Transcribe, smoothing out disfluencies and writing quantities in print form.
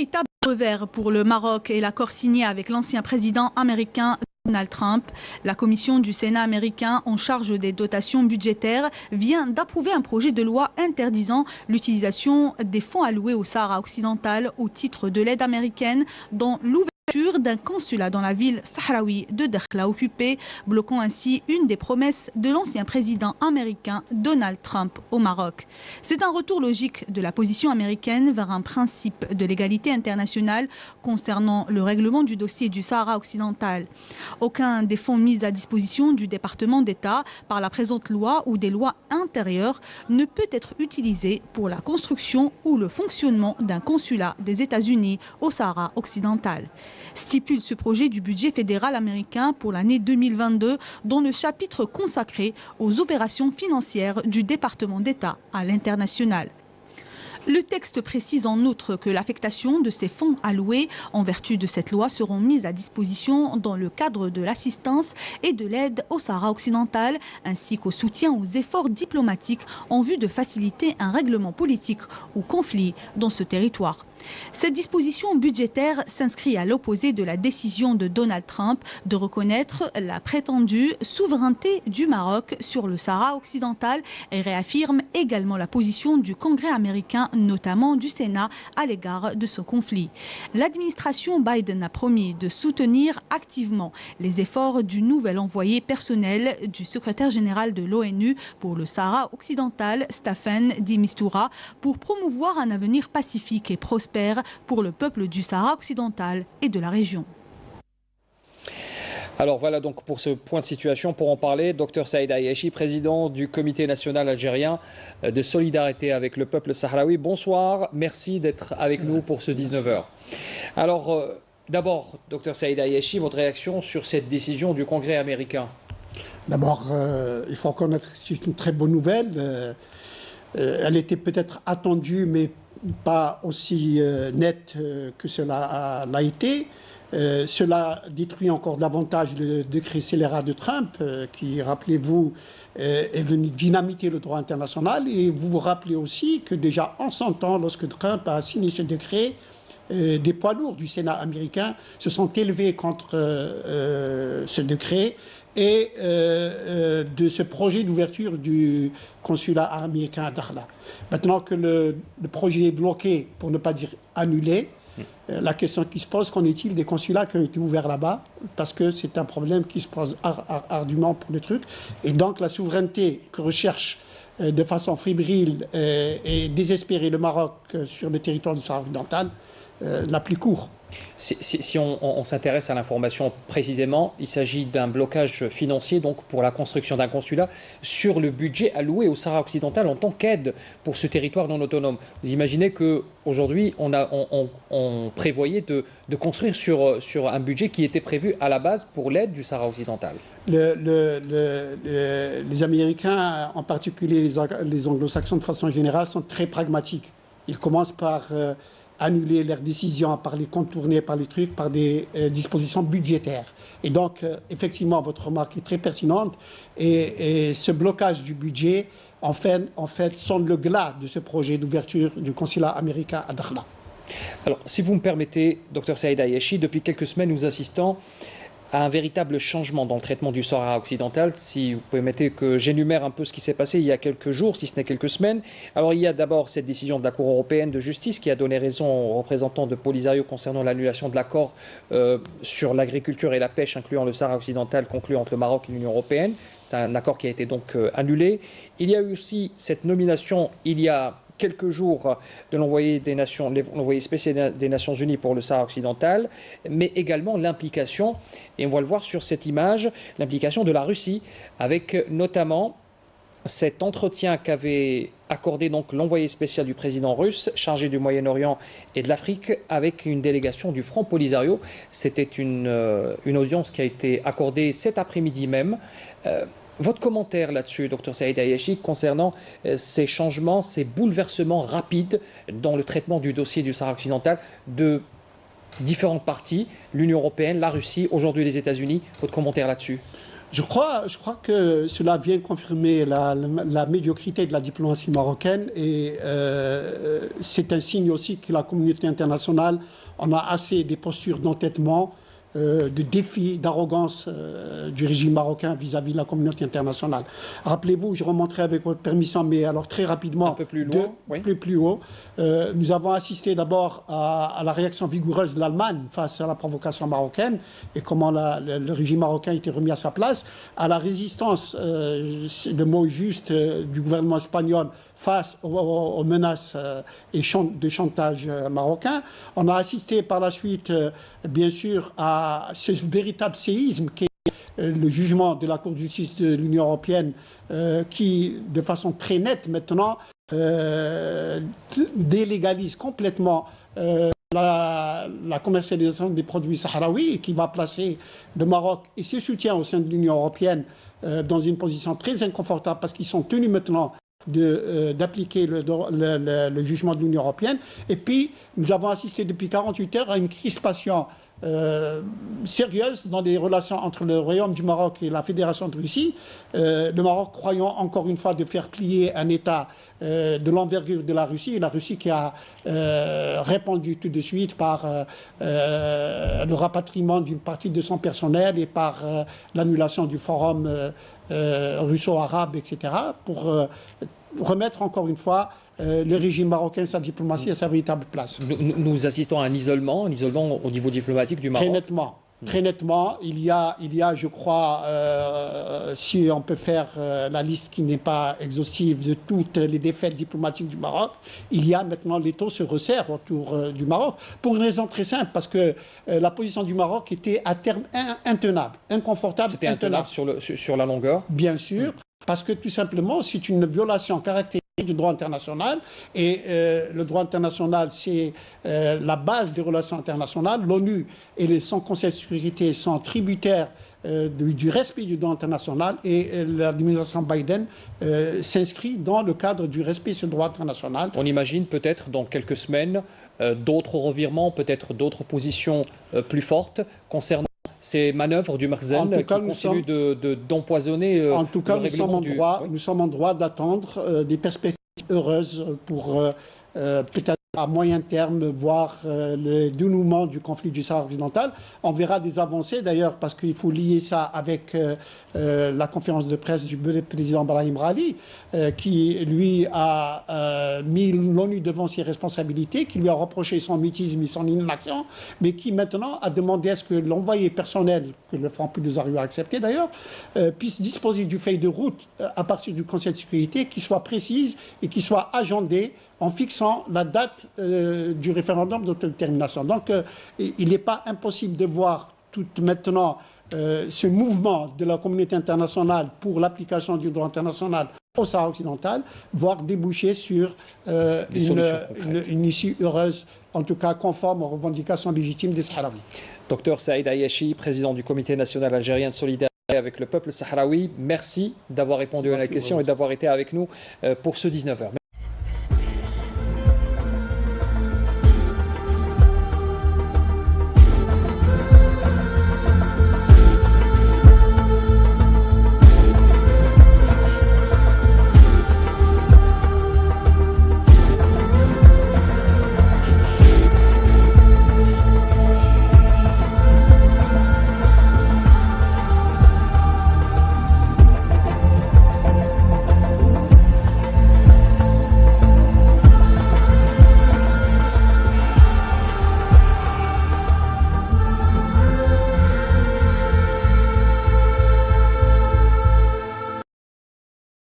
véritable revers pour le Maroc et l'accord signé avec l'ancien président américain Donald Trump. La commission du Sénat américain en charge des dotations budgétaires vient d'approuver un projet de loi interdisant l'utilisation des fonds alloués au Sahara occidental au titre de l'aide américaine dans l'ouverture d'un consulat dans la ville sahraoui de Dakhla occupée, bloquant ainsi une des promesses de l'ancien président américain Donald Trump au Maroc. C'est un retour logique de la position américaine vers un principe de l'égalité internationale concernant le règlement du dossier du Sahara occidental. Aucun des fonds mis à disposition du département d'État par la présente loi ou des lois intérieures ne peut être utilisé pour la construction ou le fonctionnement d'un consulat des États-Unis au Sahara occidental. Stipule ce projet du budget fédéral américain pour l'année 2022 dont le chapitre consacré aux opérations financières du département d'État à l'international. Le texte précise en outre que l'affectation de ces fonds alloués en vertu de cette loi seront mises à disposition dans le cadre de l'assistance et de l'aide au Sahara occidental ainsi qu'au soutien aux efforts diplomatiques en vue de faciliter un règlement politique ou conflit dans ce territoire. Cette disposition budgétaire s'inscrit à l'opposé de la décision de Donald Trump de reconnaître la prétendue souveraineté du Maroc sur le Sahara occidental et réaffirme également la position du Congrès américain, notamment du Sénat, à l'égard de ce conflit. L'administration Biden a promis de soutenir activement les efforts du nouvel envoyé personnel du secrétaire général de l'ONU pour le Sahara occidental, Staffan de Mistura, pour promouvoir un avenir pacifique et prospère pour le peuple du Sahara occidental et de la région. Alors voilà donc pour ce point de situation, pour en parler, Dr Saïd Ayachi, président du Comité national algérien de solidarité avec le peuple sahraoui. Bonsoir, merci d'être avec nous pour ce 19h. Alors d'abord, Dr Saïd Ayachi, votre réaction sur cette décision du Congrès américain? D'abord, il faut reconnaître que c'est une très bonne nouvelle. Elle était peut-être attendue, mais pas aussi nette que cela l'a été. Cela détruit encore davantage le décret scélérat de Trump, qui, rappelez-vous, est venu dynamiter le droit international. Et vous vous rappelez aussi que déjà en son temps, lorsque Trump a signé ce décret, des poids lourds du Sénat américain se sont élevés contre ce décret et de ce projet d'ouverture du consulat américain à Dakhla. Maintenant que le projet est bloqué, pour ne pas dire annulé, la question qui se pose, qu'en est-il des consulats qui ont été ouverts là-bas? Parce que c'est un problème qui se pose ardument pour le truc. Et donc la souveraineté que recherche de façon fébrile et désespérée le Maroc sur le territoire du Sahara occidental n'a plus cours. Si on s'intéresse à l'information précisément, il s'agit d'un blocage financier donc pour la construction d'un consulat sur le budget alloué au Sahara occidental en tant qu'aide pour ce territoire non autonome. Vous imaginez qu'aujourd'hui, on prévoyait de construire sur un budget qui était prévu à la base pour l'aide du Sahara occidental. Les Américains, en particulier les Anglo-Saxons de façon générale, sont très pragmatiques. Ils commencent par annuler leurs décisions, par les contourner, par les trucs, par des dispositions budgétaires. Et donc, effectivement, votre remarque est très pertinente. Et ce blocage du budget, en fait, sonne le glas de ce projet d'ouverture du consulat américain à Dakhla. Alors, si vous me permettez, Dr Saïd Ayachi, depuis quelques semaines, nous assistons à un véritable changement dans le traitement du Sahara occidental. Si vous permettez que j'énumère un peu ce qui s'est passé il y a quelques jours, si ce n'est quelques semaines. Alors il y a d'abord cette décision de la Cour européenne de justice qui a donné raison aux représentants de Polisario concernant l'annulation de l'accord sur l'agriculture et la pêche incluant le Sahara occidental conclu entre le Maroc et l'Union européenne. C'est un accord qui a été donc annulé. Il y a eu aussi cette nomination il y a quelques jours de l'envoyé spécial des Nations Unies pour le Sahara occidental, mais également l'implication, et on va le voir sur cette image, l'implication de la Russie, avec notamment cet entretien qu'avait accordé donc l'envoyé spécial du président russe, chargé du Moyen-Orient et de l'Afrique, avec une délégation du Front Polisario. C'était une audience qui a été accordée cet après-midi même. Votre commentaire là-dessus, Dr Saïd Ayachi, concernant ces changements, ces bouleversements rapides dans le traitement du dossier du Sahara occidental de différentes parties, l'Union européenne, la Russie, aujourd'hui les États-Unis, votre commentaire là-dessus? Je crois que cela vient confirmer la médiocrité de la diplomatie marocaine et c'est un signe aussi que la communauté internationale en a assez des postures d'entêtement, de défi, d'arrogance du régime marocain vis-à-vis de la communauté internationale. Rappelez-vous, je remonterai avec votre permission, mais alors très rapidement, un peu plus loin, plus haut. Nous avons assisté d'abord à la réaction vigoureuse de l'Allemagne face à la provocation marocaine et comment le régime marocain était remis à sa place, à la résistance, le mot juste, du gouvernement espagnol face aux menaces et de chantage marocain. On a assisté par la suite, bien sûr, à ce véritable séisme qui est le jugement de la Cour de justice de l'Union européenne qui, de façon très nette maintenant, délégalise complètement la commercialisation des produits sahraouis et qui va placer le Maroc et ses soutiens au sein de l'Union européenne dans une position très inconfortable parce qu'ils sont tenus maintenant d'appliquer le jugement de l'Union européenne. Et puis, nous avons assisté depuis 48 heures à une crispation sérieuse dans les relations entre le Royaume du Maroc et la Fédération de Russie. Le Maroc croyant encore une fois de faire plier un État de l'envergure de la Russie, et la Russie qui a répondu tout de suite par le rapatriement d'une partie de son personnel et par l'annulation du forum russo-arabe, etc., pour remettre encore une fois le régime marocain, sa diplomatie à sa véritable place. Nous assistons à un isolement au niveau diplomatique du Maroc. Très nettement, il y a, je crois, si on peut faire la liste qui n'est pas exhaustive de toutes les défaites diplomatiques du Maroc, il y a maintenant, l'étau se resserre autour du Maroc, pour une raison très simple, parce que la position du Maroc était à terme intenable, inconfortable. C'était intenable sur la longueur. Bien sûr, parce que tout simplement, c'est une violation caractéristique du droit international et le droit international c'est la base des relations internationales. L'ONU et son Conseil de sécurité sont tributaires du respect du droit international et l'administration Biden s'inscrit dans le cadre du respect de ce droit international. On imagine peut-être dans quelques semaines d'autres revirements, peut-être d'autres positions plus fortes concernant ces manœuvres du Marzen qui continuent d'empoisonner en tout cas, nous sommes en droit d'attendre des perspectives heureuses pour peut-être à moyen terme voir le dénouement du conflit du Sahara occidental. On verra des avancées d'ailleurs parce qu'il faut lier ça avec la conférence de presse du président Brahim Rali qui lui a mis l'ONU devant ses responsabilités, qui lui a reproché son mutisme et son inaction, mais qui maintenant a demandé à ce que l'envoyé personnel, que le Front Polisario a accepté d'ailleurs, puisse disposer du feuille de route à partir du Conseil de sécurité qui soit précise et qui soit agendée en fixant la date du référendum d'autodétermination. Donc, il n'est pas impossible de voir tout maintenant ce mouvement de la communauté internationale pour l'application du droit international au Sahara occidental, voire déboucher sur une issue heureuse, en tout cas conforme aux revendications légitimes des Sahraouis. Docteur Saïd Ayachi, président du Comité national algérien de solidarité avec le peuple sahraoui, merci d'avoir répondu à la question et d'avoir été avec nous pour ce 19h.